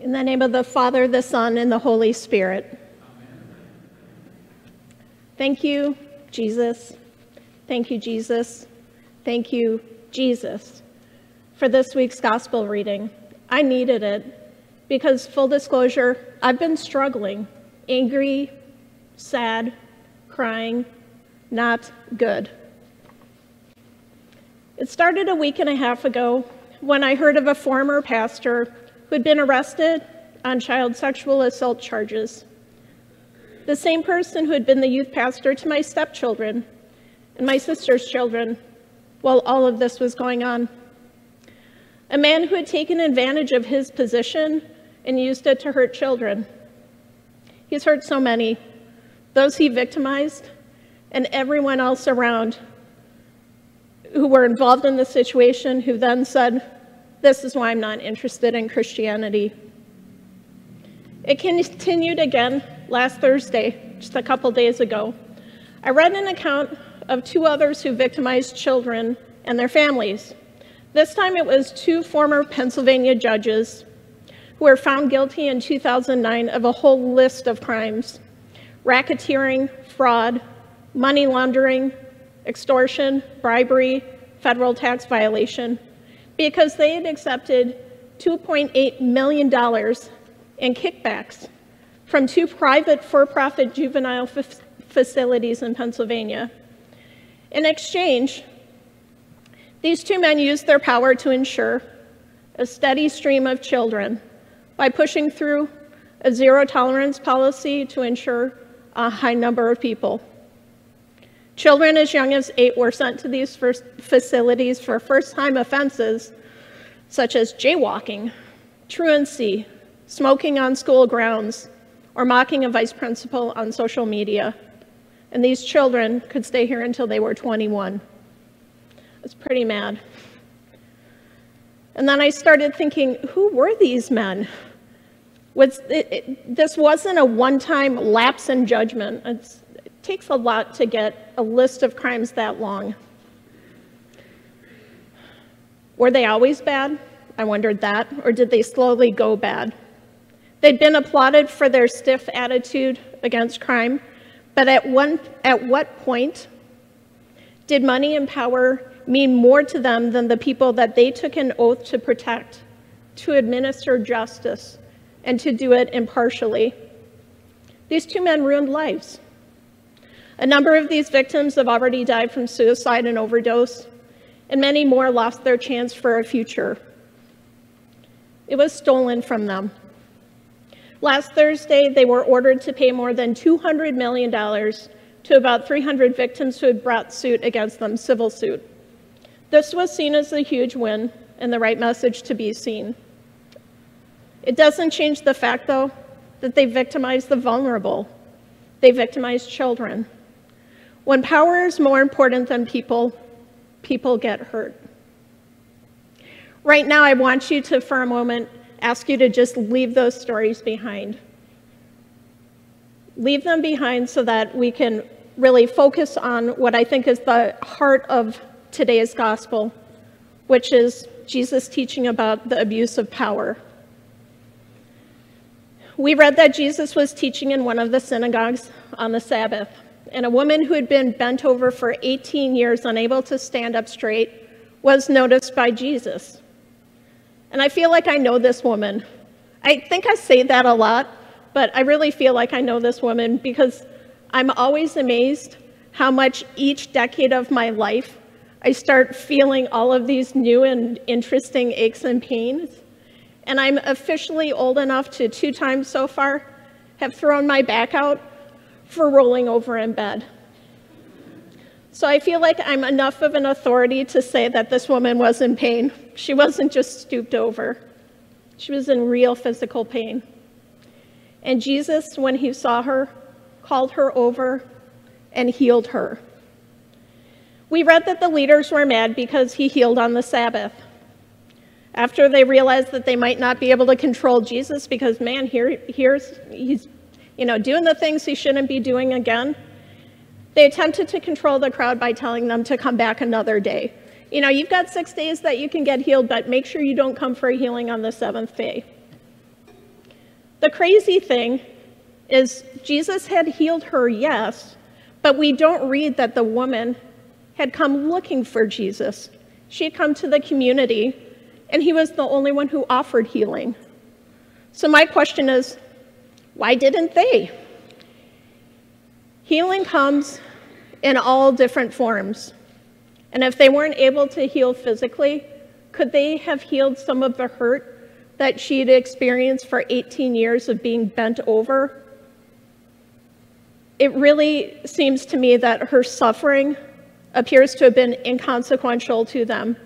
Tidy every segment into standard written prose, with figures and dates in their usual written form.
In the name of the Father, the Son, and the Holy Spirit. Amen. Thank you, Jesus. Thank you, Jesus. Thank you, Jesus, for this week's gospel reading. I needed it because, full disclosure, I've been struggling, angry, sad, crying, not good. It started a week and a half ago when I heard of a former pastor who had been arrested on child sexual assault charges. The same person who had been the youth pastor to my stepchildren and my sister's children while all of this was going on. A man who had taken advantage of his position and used it to hurt children. He's hurt so many, those he victimized and everyone else around who were involved in the situation, who then said, "This is why I'm not interested in Christianity." It continued again last Thursday, just a couple days ago. I read an account of two others who victimized children and their families. This time it was two former Pennsylvania judges who were found guilty in 2009 of a whole list of crimes: racketeering, fraud, money laundering, extortion, bribery, federal tax violation, because they had accepted $2.8 million in kickbacks from two private for-profit juvenile facilities in Pennsylvania. In exchange, these two men used their power to ensure a steady stream of children by pushing through a zero-tolerance policy to ensure a high number of people. Children as young as 8 were sent to these facilities for first-time offenses such as jaywalking, truancy, smoking on school grounds, or mocking a vice principal on social media. And these children could stay here until they were 21. It's pretty mad. And then I started thinking, who were these men? This wasn't a one-time lapse in judgment. It takes a lot to get a list of crimes that long. Were they always bad? I wondered that. Or did they slowly go bad? They'd been applauded for their stiff attitude against crime, but at what point did money and power mean more to them than the people that they took an oath to protect, to administer justice, and to do it impartially? These two men ruined lives. A number of these victims have already died from suicide and overdose, and many more lost their chance for a future. It was stolen from them. Last Thursday, they were ordered to pay more than $200 million to about 300 victims who had brought suit against them, civil suit. This was seen as a huge win and the right message to be seen. It doesn't change the fact, though, that they victimized the vulnerable. They victimized children. When power is more important than people, people get hurt. Right now, I want you to, for a moment, ask you to just leave those stories behind. Leave them behind so that we can really focus on what I think is the heart of today's gospel, which is Jesus teaching about the abuse of power. We read that Jesus was teaching in one of the synagogues on the Sabbath, and a woman who had been bent over for 18 years, unable to stand up straight, was noticed by Jesus. And I feel like I know this woman. I think I say that a lot, but I really feel like I know this woman because I'm always amazed how much each decade of my life I start feeling all of these new and interesting aches and pains. And I'm officially old enough to 2 times so far have thrown my back out for rolling over in bed. So I feel like I'm enough of an authority to say that this woman was in pain. She wasn't just stooped over. She was in real physical pain. And Jesus, when he saw her, called her over and healed her. We read that the leaders were mad because he healed on the Sabbath. After they realized that they might not be able to control Jesus because, man, he's doing the things he shouldn't be doing again, they attempted to control the crowd by telling them to come back another day. You've got 6 days that you can get healed, but make sure you don't come for a healing on the 7th day. The crazy thing is Jesus had healed her, yes, but we don't read that the woman had come looking for Jesus. She had come to the community, and he was the only one who offered healing. So my question is, why didn't they? Healing comes in all different forms. And if they weren't able to heal physically, could they have healed some of the hurt that she'd experienced for 18 years of being bent over? It really seems to me that her suffering appears to have been inconsequential to them,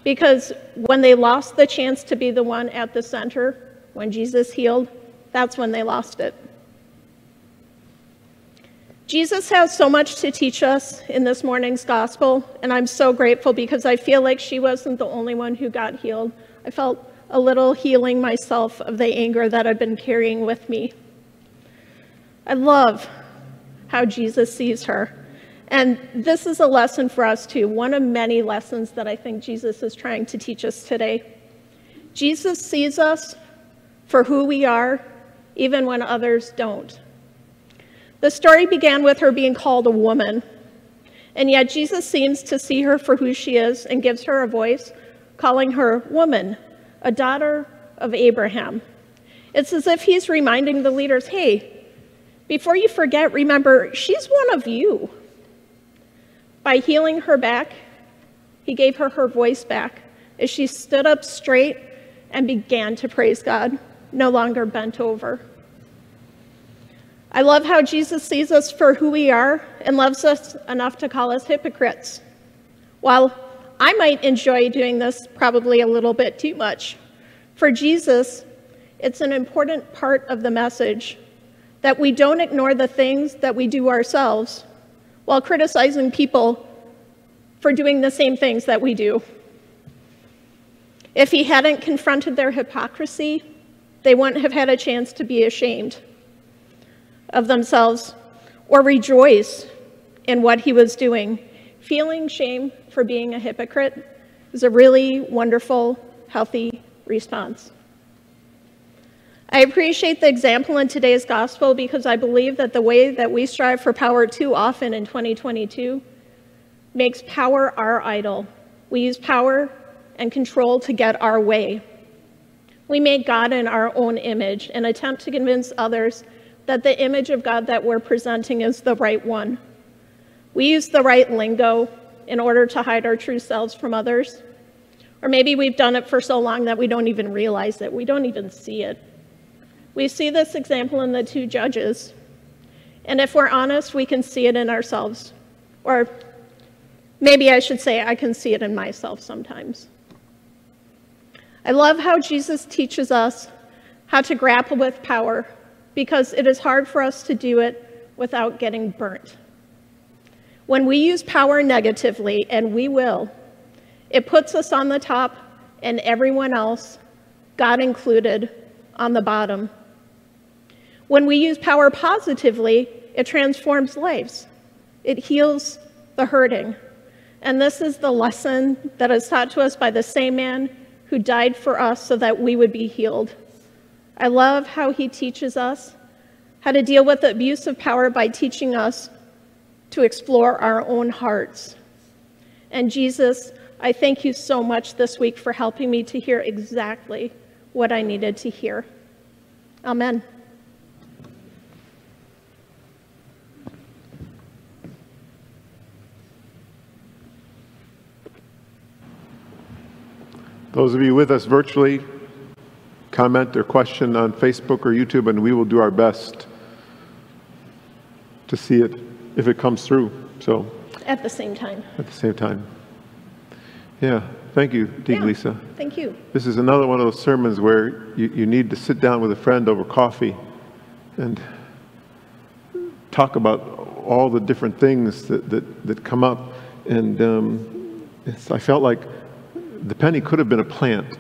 because when they lost the chance to be the one at the center, when Jesus healed, that's when they lost it. Jesus has so much to teach us in this morning's gospel, and I'm so grateful because I feel like she wasn't the only one who got healed. I felt a little healing myself of the anger that I've been carrying with me. I love how Jesus sees her. And this is a lesson for us too, one of many lessons that I think Jesus is trying to teach us today. Jesus sees us for who we are, even when others don't. The story began with her being called a woman, and yet Jesus seems to see her for who she is and gives her a voice, calling her woman, a daughter of Abraham. It's as if he's reminding the leaders, hey, before you forget, remember, she's one of you. By healing her back, he gave her her voice back as she stood up straight and began to praise God, no longer bent over. I love how Jesus sees us for who we are and loves us enough to call us hypocrites. While I might enjoy doing this probably a little bit too much, for Jesus, it's an important part of the message that we don't ignore the things that we do ourselves while criticizing people for doing the same things that we do. If he hadn't confronted their hypocrisy, they wouldn't have had a chance to be ashamed of themselves or rejoice in what he was doing. Feeling shame for being a hypocrite is a really wonderful, healthy response. I appreciate the example in today's gospel because I believe that the way that we strive for power too often in 2022 makes power our idol. We use power and control to get our way. We make God in our own image and attempt to convince others that the image of God that we're presenting is the right one. We use the right lingo in order to hide our true selves from others. Or maybe we've done it for so long that we don't even realize it. We don't even see it. We see this example in the two judges. And if we're honest, we can see it in ourselves. Or maybe I should say I can see it in myself sometimes. I love how Jesus teaches us how to grapple with power, because it is hard for us to do it without getting burnt. When we use power negatively, and we will, it puts us on the top and everyone else, God included, on the bottom. When we use power positively, it transforms lives. It heals the hurting. And this is the lesson that is taught to us by the same man who died for us so that we would be healed. I love how he teaches us how to deal with the abuse of power by teaching us to explore our own hearts. And Jesus, I thank you so much this week for helping me to hear exactly what I needed to hear. Amen. Those of you with us virtually, comment or question on Facebook or YouTube, and we will do our best to see it if it comes through. So at the same time. At the same time. Yeah, thank you, Deacon Lisa. Thank you. This is another one of those sermons where you need to sit down with a friend over coffee and talk about all the different things that come up. And I felt like the penny could have been a plant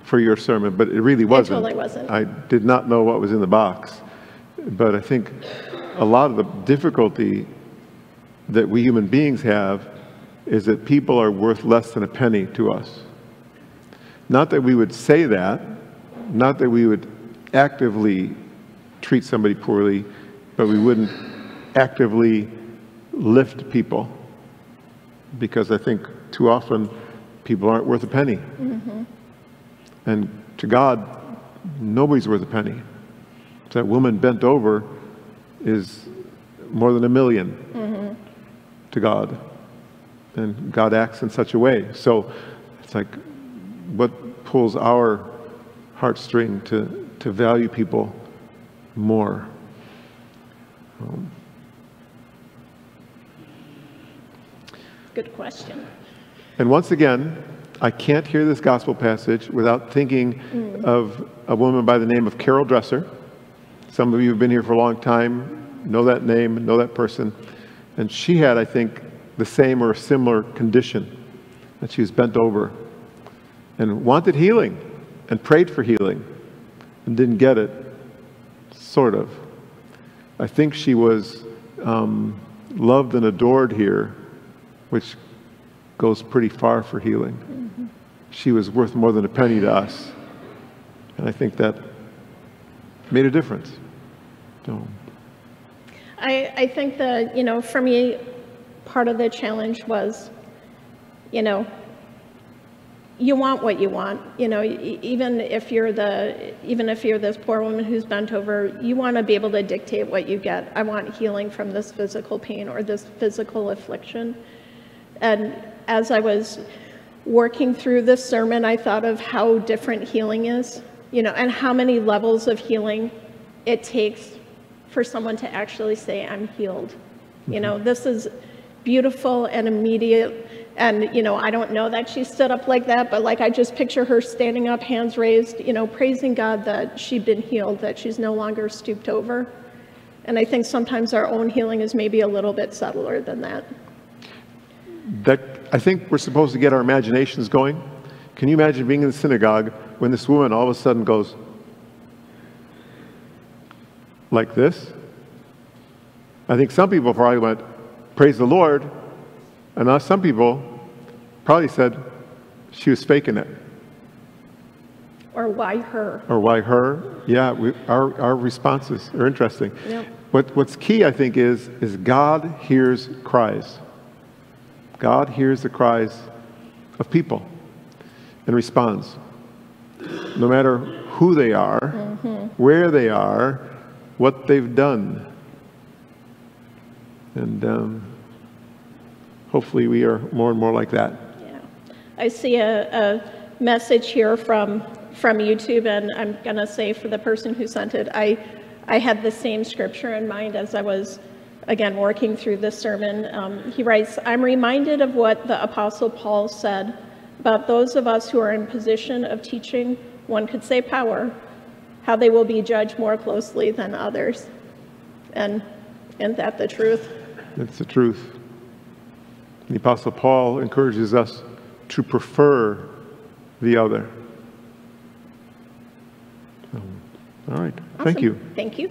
for your sermon, but it really wasn't. It totally wasn't. I did not know what was in the box. But I think a lot of the difficulty that we human beings have is that people are worth less than a penny to us. Not that we would say that, not that we would actively treat somebody poorly, but we wouldn't actively lift people, because I think too often people aren't worth a penny. Mm-hmm. And to God, nobody's worth a penny. That woman bent over is more than $1 million Mm-hmm. to God. And God acts in such a way. So it's like, what pulls our heartstring to value people more? Good question. And once again, I can't hear this gospel passage without thinking of a woman by the name of Carol Dresser. Some of you have been here for a long time, know that name, know that person. And she had, I think, the same or a similar condition, that she was bent over and wanted healing and prayed for healing and didn't get it, sort of. I think she was loved and adored here, which goes pretty far for healing. Mm-hmm. She was worth more than a penny to us. And I think that made a difference. So. I think that, for me, part of the challenge was, you want what you want. Even if you're this poor woman who's bent over, you want to be able to dictate what you get. I want healing from this physical pain or this physical affliction. And as I was working through this sermon, I thought of how different healing is, and how many levels of healing it takes for someone to actually say, I'm healed. Mm-hmm. This is beautiful and immediate. And, I don't know that she stood up like that, but I just picture her standing up, hands raised, praising God that she'd been healed, that she's no longer stooped over. And I think sometimes our own healing is maybe a little bit subtler than that. I think we're supposed to get our imaginations going. Can you imagine being in the synagogue when this woman all of a sudden goes like this? I think some people probably went, praise the Lord. And some people probably said she was faking it. Or why her? Or why her? Yeah, our responses are interesting. Yep. What's key, I think, is God hears cries. God hears the cries of people and responds. No matter who they are, mm-hmm. where they are, what they've done. And hopefully we are more and more like that. Yeah. I see a message here from YouTube, and I'm going to say for the person who sent it, I had the same scripture in mind as I was, again, working through this sermon. He writes, I'm reminded of what the Apostle Paul said about those of us who are in position of teaching, one could say power, how they will be judged more closely than others. And isn't that the truth? It's the truth. The Apostle Paul encourages us to prefer the other. All right. Awesome. Thank you. Thank you.